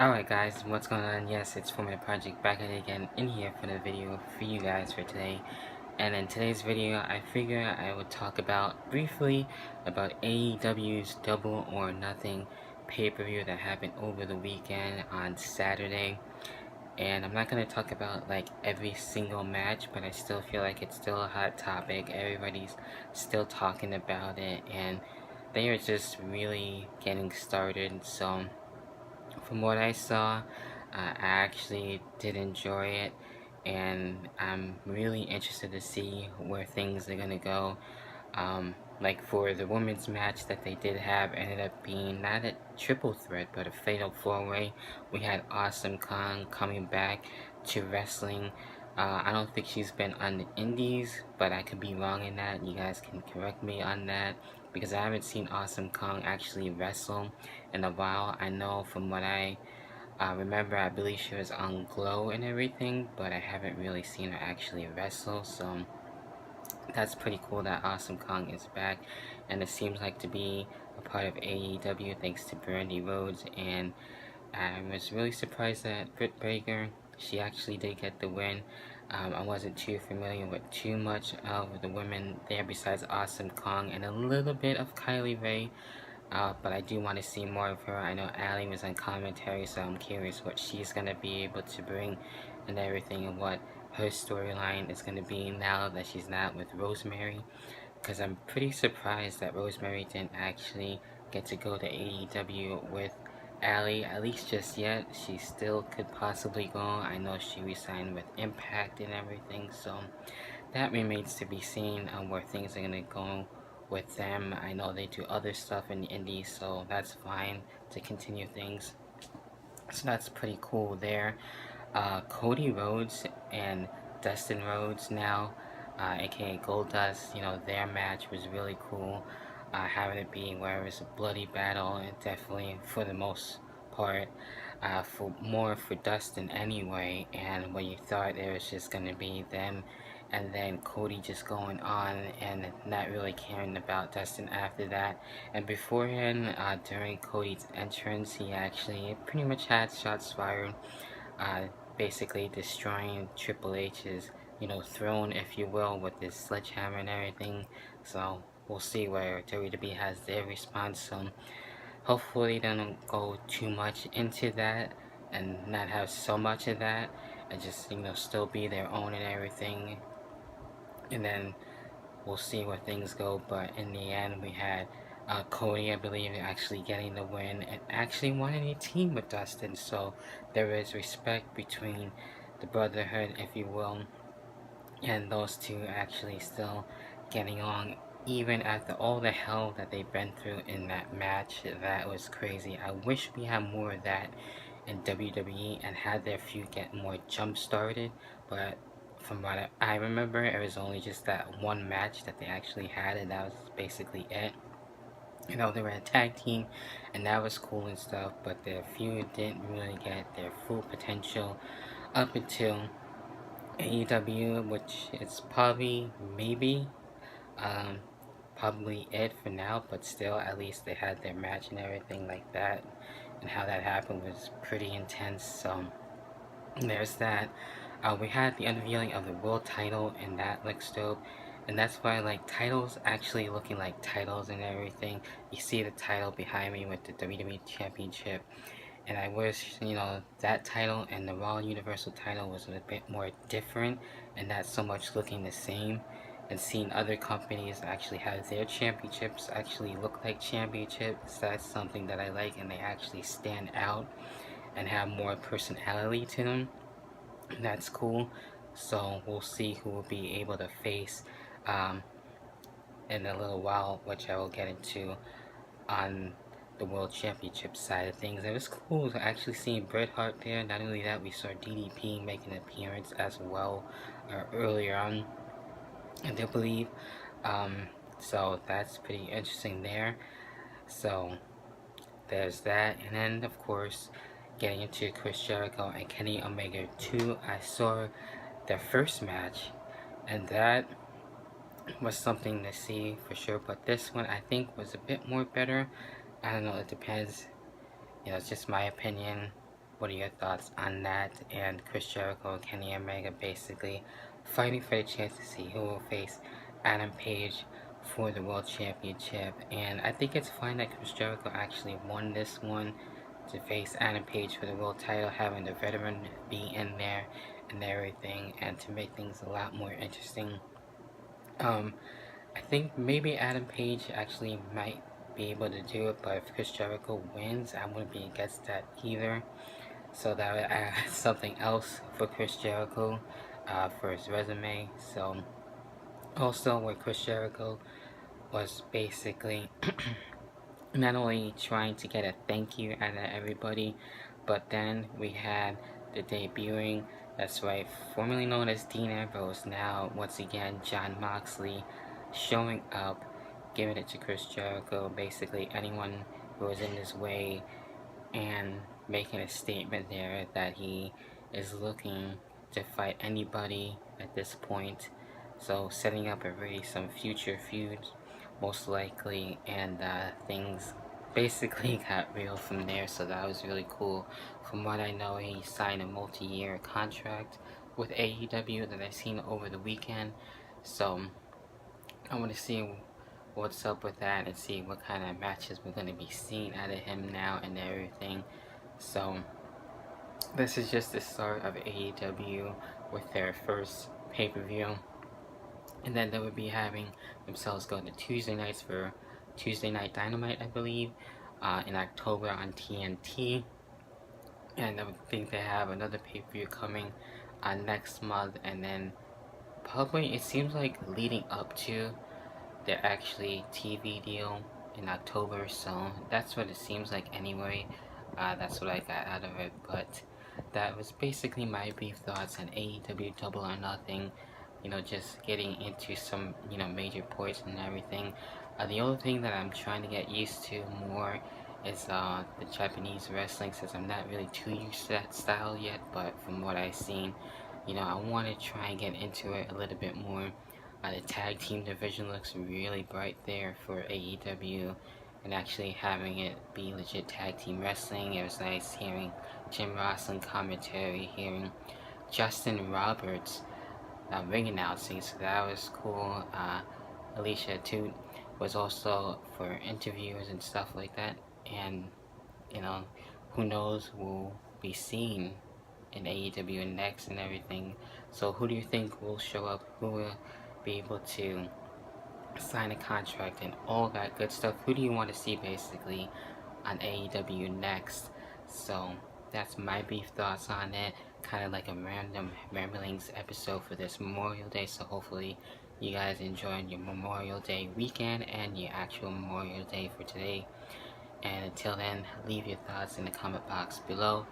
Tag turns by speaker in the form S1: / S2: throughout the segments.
S1: Alright guys, what's going on? Yes, it's Fortminorproject back at it again in here for the video for you guys for today. And in today's video, I figure I would talk about briefly about AEW's Double or Nothing pay-per-view that happened over the weekend on Saturday. And I'm not going to talk about like every single match, but I still feel like it's still a hot topic. Everybody's still talking about it, and they are just really getting started. So from what I saw, I actually did enjoy it, and I'm really interested to see where things are gonna go. Like for the women's match that they did have, ended up being not a triple threat but a fatal four-way. We had Awesome Kong coming back to wrestling. I don't think she's been on the indies, but I could be wrong in that. You guys can correct me on that, because I haven't seen Awesome Kong actually wrestle in a while. I know from what I remember, I believe she was on Glow and everything, but I haven't really seen her actually wrestle, so that's pretty cool that Awesome Kong is back, and it seems like to be a part of AEW thanks to Brandy Rhodes. And I was really surprised that Britt Baker, she actually did get the win. I wasn't too familiar with too much of the women there besides Awesome Kong and a little bit of Kylie Ray. But I do want to see more of her. I know Allie was on commentary, so I'm curious what she's going to be able to bring and everything, and what her storyline is going to be now that she's not with Rosemary. Because I'm pretty surprised that Rosemary didn't actually get to go to AEW with Allie, at least just yet. She still could possibly go. I know she resigned with Impact and everything, so that remains to be seen on where things are going to go with them. I know they do other stuff in the indies, so that's fine to continue things. So that's pretty cool there. Cody Rhodes and Dustin Rhodes now, aka Goldust, their match was really cool. Having it be where it was a bloody battle, and definitely for the most part, for Dustin anyway. And when you thought it was just gonna be them and then Cody just going on and not really caring about Dustin after that. And beforehand, during Cody's entrance, he actually pretty much had shots fired, uh, basically destroying Triple H's, throne, if you will, with his sledgehammer and everything. So we'll see where WWE has their response. So hopefully they don't go too much into that and not have so much of that, and just still be their own and everything. And then we'll see where things go. But in the end, we had Cody, I believe, actually getting the win and actually wanting a team with Dustin. So there is respect between the brotherhood, if you will, and those two actually still getting on, even after all the hell that they've been through in that match. That was crazy. I wish we had more of that in WWE and had their feud get more jump started, but from what I remember, it was only just that one match that they actually had, and that was basically it. They were a tag team, and that was cool and stuff, but their feud didn't really get their full potential up until AEW, which is probably, maybe, um, probably it for now, but still, at least they had their match and everything like that, and how that happened was pretty intense. So there's that. We had the unveiling of the world title, and that looks dope. And that's why, like, titles actually looking like titles and everything. You see the title behind me with the WWE Championship. And I wish, that title and the Raw Universal title was a bit more different and not so much looking the same. And seeing other companies actually have their championships actually look like championships, that's something that I like, and they actually stand out and have more personality to them. That's cool. So we'll see who will be able to face um, in a little while, which I will get into on the World Championship side of things. It was cool to actually see Bret Hart there. Not only that, we saw DDP make an appearance as well earlier on, I do believe. Um, so that's pretty interesting there. So there's that. And then, of course, getting into Chris Jericho and Kenny Omega 2, I saw their first match, and that was something to see for sure. But this one, I think, was a bit more better. I don't know, it depends. It's just my opinion. what are your thoughts on that? And Chris Jericho and Kenny Omega basically fighting for the chance to see who will face Adam Page for the World Championship. And I think it's fine that Chris Jericho actually won this one to face Adam Page for the world title, having the veteran be in there and everything, and to make things a lot more interesting. I think maybe Adam Page actually might be able to do it, but if Chris Jericho wins, I wouldn't be against that either. So that would add something else for Chris Jericho for his resume. So also with Chris Jericho was basically not only trying to get a thank you out of everybody, but then we had the debuting, that's right, formerly known as Dean Ambrose, now once again Jon Moxley, showing up, giving it to Chris Jericho, basically anyone who was in his way, and making a statement there that he is looking to fight anybody at this point. So setting up already some future feuds, most likely, and things basically got real from there. So that was really cool. From what I know, he signed a multi-year contract with AEW that I seen over the weekend. So I want to see what's up with that and see what kind of matches we're going to be seeing out of him now and everything. So this is just the start of AEW with their first pay-per-view, and then they would be having themselves go to Tuesday nights for Tuesday Night Dynamite, I believe, in October on TNT. And I would think they have another pay-per-view coming next month, and then probably it seems like leading up to their actually TV deal in October, so that's what it seems like anyway. That's what I got out of it, but that was basically my brief thoughts on AEW Double or Nothing. You know, just getting into some, major points and everything. The only thing that I'm trying to get used to more is the Japanese wrestling, since I'm not really too used to that style yet, but from what I've seen, I want to try and get into it a little bit more. The tag team division looks really bright there for AEW, and actually having it be legit tag team wrestling. It was nice hearing Jim Ross on commentary, hearing Justin Roberts ring announcing, so that was cool. Alicia too was also for interviews and stuff like that, and who knows, we'll be seeing in AEW next and everything. So who do you think will show up? Who will be able to sign a contract and all that good stuff? Who do you want to see basically on AEW next? So that's my brief thoughts on it. Kind of like a random ramblings episode for this Memorial Day. So hopefully you guys enjoyed your Memorial Day weekend and your actual Memorial Day for today. And until then, leave your thoughts in the comment box below.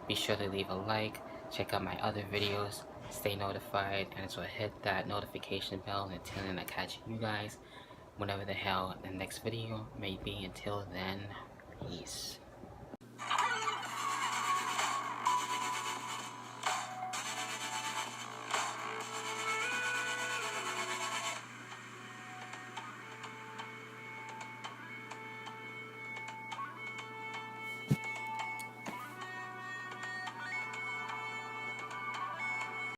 S1: Be sure to leave a like, check out my other videos, stay notified, and as well hit that notification bell. Until then, I catch you guys whenever the hell the next video may be. Until then, peace.